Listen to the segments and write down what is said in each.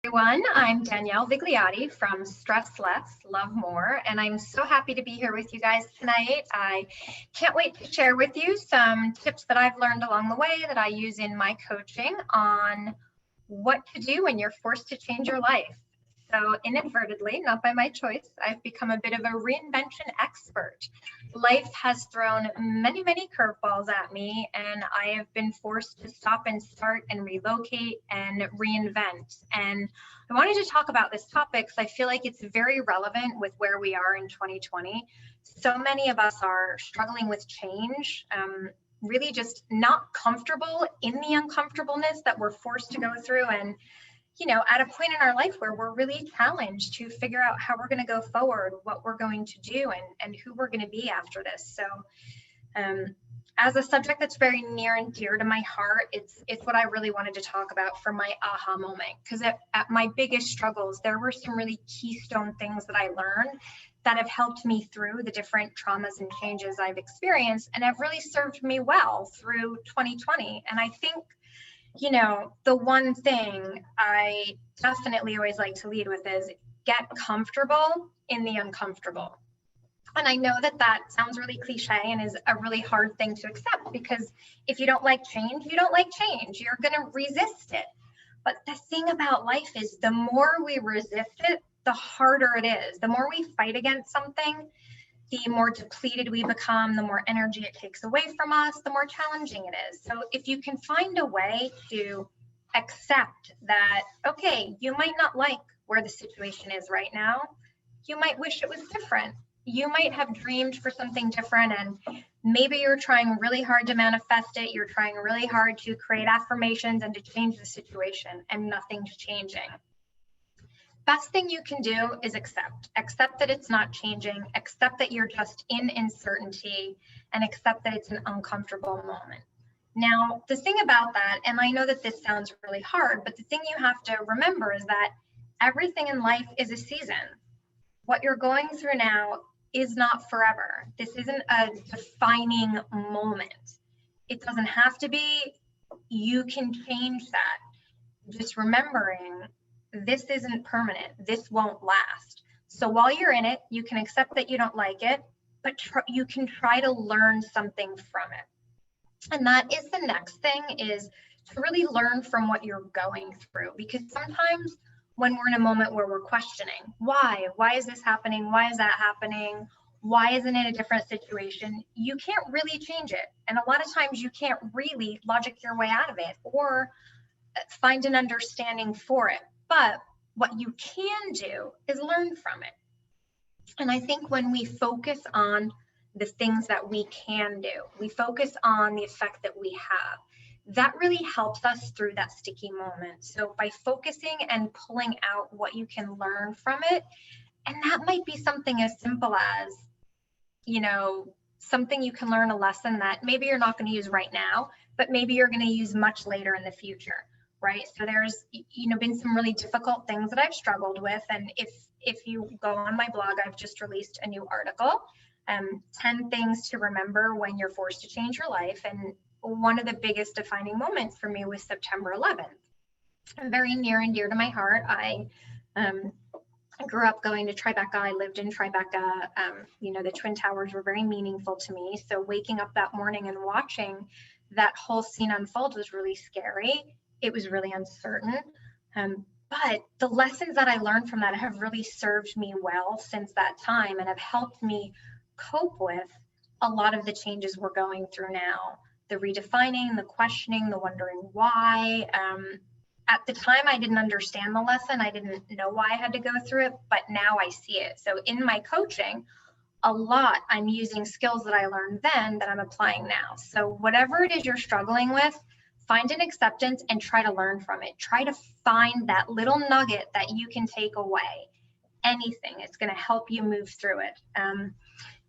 Everyone. I'm Danielle Vigliotti from Stress Less, Love More, and I'm so happy to be here with you guys tonight. I can't wait to share with you some tips that I've learned along the way that I use in my coaching on what to do when you're forced to change your life. So inadvertently, not by my choice, I've become a bit of a reinvention expert. Life has thrown many curveballs at me, and I have been forced to stop and start and relocate and reinvent. And I wanted to talk about this topic because I feel like it's very relevant with where we are in 2020. So many of us are struggling with change, really just not comfortable in the uncomfortableness that we're forced to go through, and at a point in our life where we're really challenged to figure out how we're going to go forward, what we're going to do, and who we're going to be after this. So as a subject that's very near and dear to my heart, it's what I really wanted to talk about for my aha moment. Because at my biggest struggles, there were some really keystone things that I learned that have helped me through the different traumas and changes I've experienced, and have really served me well through 2020. And I think the one thing I definitely always like to lead with is get comfortable in the uncomfortable. And I know that sounds really cliche and is a really hard thing to accept, because if you don't like change, you don't like change. You're going to resist it. But the thing about life is the more we resist it, the harder it is. The more we fight against something, the more depleted we become, the more energy it takes away from us, the more challenging it is. So if you can find a way to accept that, okay, you might not like where the situation is right now, you might wish it was different. You might have dreamed for something different, and maybe you're trying really hard to manifest it. You're trying really hard to create affirmations and to change the situation, and nothing's changing. Best thing you can do is accept that it's not changing, accept that you're just in uncertainty, and accept that it's an uncomfortable moment. Now, the thing about that, and I know that this sounds really hard, but the thing you have to remember is that everything in life is a season. What you're going through now is not forever. This isn't a defining moment. It doesn't have to be. You can change that. Just remembering this isn't permanent. This won't last. So while you're in it, you can accept that you don't like it, but you can try to learn something from it. And that is the next thing, is to really learn from what you're going through. Because sometimes when we're in a moment where we're questioning, why is this happening? Why is that happening? Why isn't it a different situation? You can't really change it. And a lot of times you can't really logic your way out of it or find an understanding for it. But what you can do is learn from it. And I think when we focus on the things that we can do, we focus on the effect that we have, that really helps us through that sticky moment. So by focusing and pulling out what you can learn from it, and that might be something as simple as, something you can learn, a lesson that maybe you're not going to use right now, but maybe you're going to use much later in the future. Right. So there's, been some really difficult things that I've struggled with. And if you go on my blog, I've just released a new article, 10 things to remember when you're forced to change your life. And one of the biggest defining moments for me was September 11th. Very near and dear to my heart. I grew up going to Tribeca. I lived in Tribeca. The Twin Towers were very meaningful to me. So waking up that morning and watching that whole scene unfold was really scary. It was really uncertain. But the lessons that I learned from that have really served me well since that time, and have helped me cope with a lot of the changes we're going through now. The redefining, the questioning, the wondering why. At the time, I didn't understand the lesson. I didn't know why I had to go through it, but now I see it. So in my coaching, a lot, I'm using skills that I learned then that I'm applying now. So whatever it is you're struggling with, find an acceptance and try to learn from it. Try to find that little nugget that you can take away. Anything, it's going to help you move through it.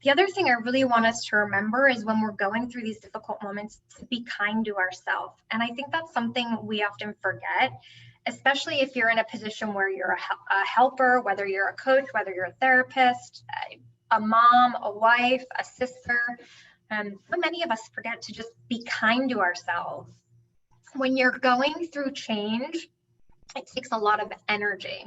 The other thing I really want us to remember is when we're going through these difficult moments, to be kind to ourselves. And I think that's something we often forget, especially if you're in a position where you're a helper, whether you're a coach, whether you're a therapist, a mom, a wife, a sister. So many of us forget to just be kind to ourselves. When you're going through change, it takes a lot of energy.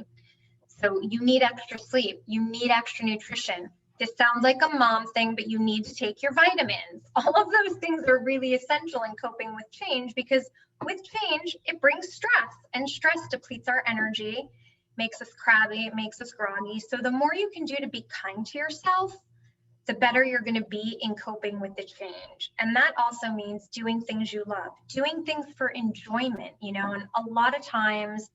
So you need extra sleep, you need extra nutrition. This sounds like a mom thing, but you need to take your vitamins. All of those things are really essential in coping with change, because with change, it brings stress, and stress depletes our energy, makes us crabby, it makes us groggy. So the more you can do to be kind to yourself, the better you're going to be in coping with the change. And that also means doing things you love, doing things for enjoyment, and a lot of times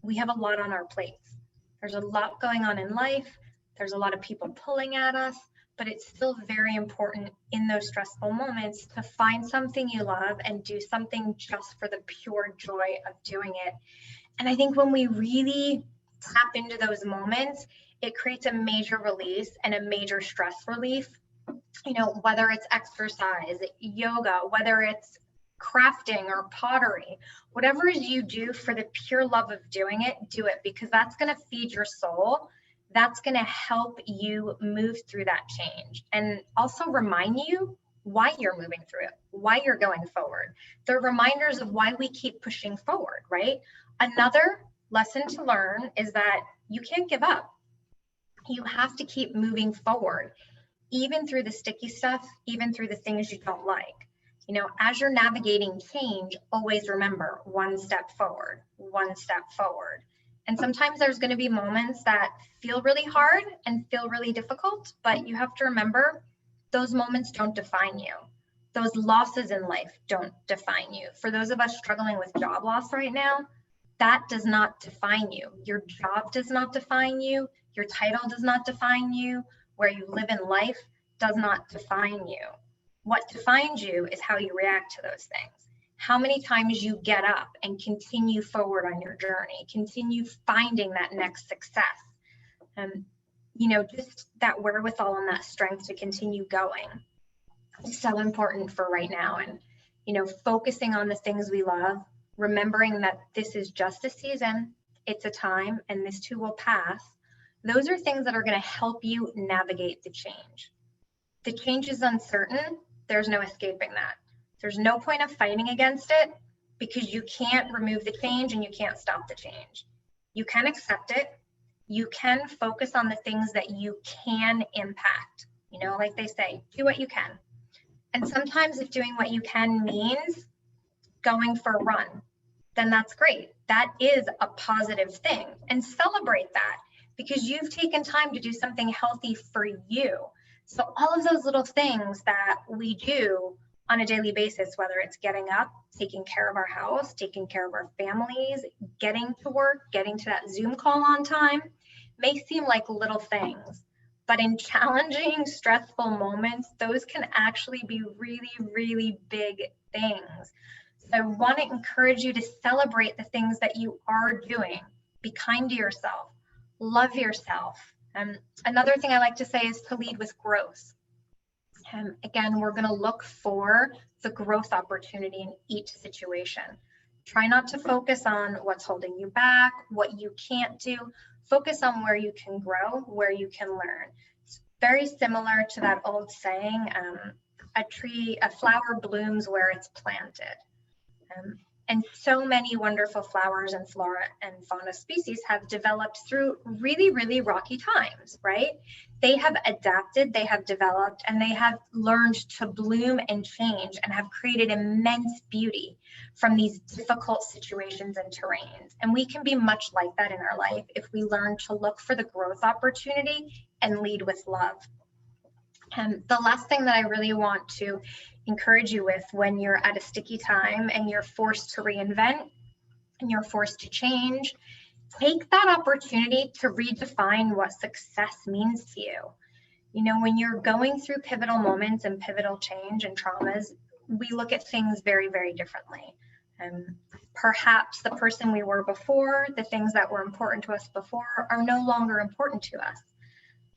we have a lot on our plates. There's a lot going on in life. There's a lot of people pulling at us, but it's still very important in those stressful moments to find something you love and do something just for the pure joy of doing it. And I think when we really tap into those moments, it creates a major release and a major stress relief. Whether it's exercise, yoga, whether it's crafting or pottery, whatever you do for the pure love of doing it, do it, because that's going to feed your soul. That's going to help you move through that change, and also remind you why you're moving through it, why you're going forward. They're reminders of why we keep pushing forward, right? Another lesson to learn is that you can't give up. You have to keep moving forward, even through the sticky stuff, even through the things you don't like. As you're navigating change, always remember one step forward, one step forward. And sometimes there's going to be moments that feel really hard and feel really difficult, but you have to remember those moments don't define you. Those losses in life don't define you. For those of us struggling with job loss right now, that does not define you. Your job does not define you. Your title does not define you. Where you live in life does not define you. What defines you is how you react to those things. How many times you get up and continue forward on your journey, continue finding that next success. Just that wherewithal and that strength to continue going is so important for right now. And, focusing on the things we love, remembering that this is just a season, it's a time, and this too will pass. Those are things that are going to help you navigate the change. The change is uncertain. There's no escaping that. There's no point of fighting against it, because you can't remove the change and you can't stop the change. You can accept it. You can focus on the things that you can impact. Like they say, do what you can. And sometimes if doing what you can means going for a run, then that's great. That is a positive thing, and celebrate that, because you've taken time to do something healthy for you. So all of those little things that we do on a daily basis, whether it's getting up, taking care of our house, taking care of our families, getting to work, getting to that Zoom call on time, may seem like little things, but in challenging, stressful moments, those can actually be really, really big things. So I want to encourage you to celebrate the things that you are doing. Be kind to yourself, love yourself. Another thing I like to say is to lead with growth. Again, we're going to look for the growth opportunity in each situation. Try not to focus on what's holding you back, what you can't do. Focus on where you can grow, where you can learn. It's very similar to that old saying, a flower blooms where it's planted. And so many wonderful flowers and flora and fauna species have developed through really, really rocky times, right? They have adapted, they have developed, and they have learned to bloom and change and have created immense beauty from these difficult situations and terrains. And we can be much like that in our life if we learn to look for the growth opportunity and lead with love. And the last thing that I really want to encourage you with when you're at a sticky time and you're forced to reinvent and you're forced to change, take that opportunity to redefine what success means to you. When you're going through pivotal moments and pivotal change and traumas, we look at things very, very differently. Perhaps the person we were before, the things that were important to us before, are no longer important to us.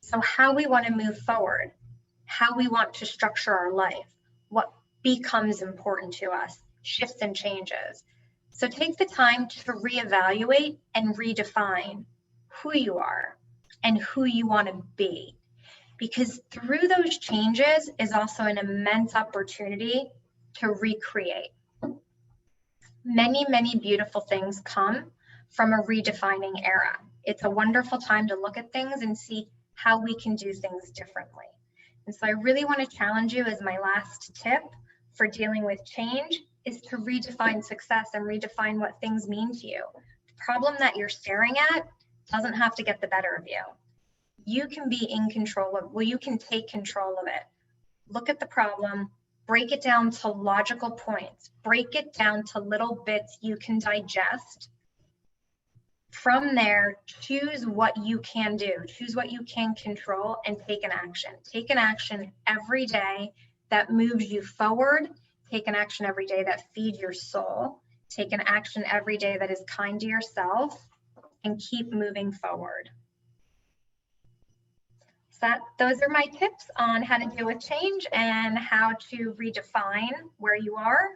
So how we want to move forward, how we want to structure our life, what becomes important to us, shifts and changes. So take the time to reevaluate and redefine who you are and who you want to be. Because through those changes is also an immense opportunity to recreate. Many, many beautiful things come from a redefining era. It's a wonderful time to look at things and see how we can do things differently. And so I really want to challenge you as my last tip for dealing with change is to redefine success and redefine what things mean to you. The problem that you're staring at doesn't have to get the better of you. You can be in control of, well, you can take control of it. Look at the problem, break it down to logical points, break it down to little bits you can digest. From there, choose what you can do, choose what you can control, and take an action. Take an action every day that moves you forward. Take an action every day that feeds your soul. Take an action every day that is kind to yourself, and keep moving forward. So those are my tips on how to deal with change and how to redefine where you are.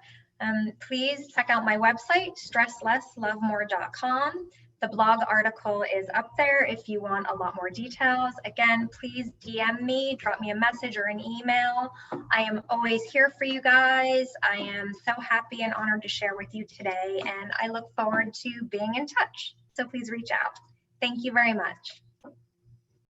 Please check out my website, stresslesslovemore.com. The blog article is up there if you want a lot more details. Again, please DM me, drop me a message or an email. I am always here for you guys. I am so happy and honored to share with you today, and I look forward to being in touch. So please reach out. Thank you very much.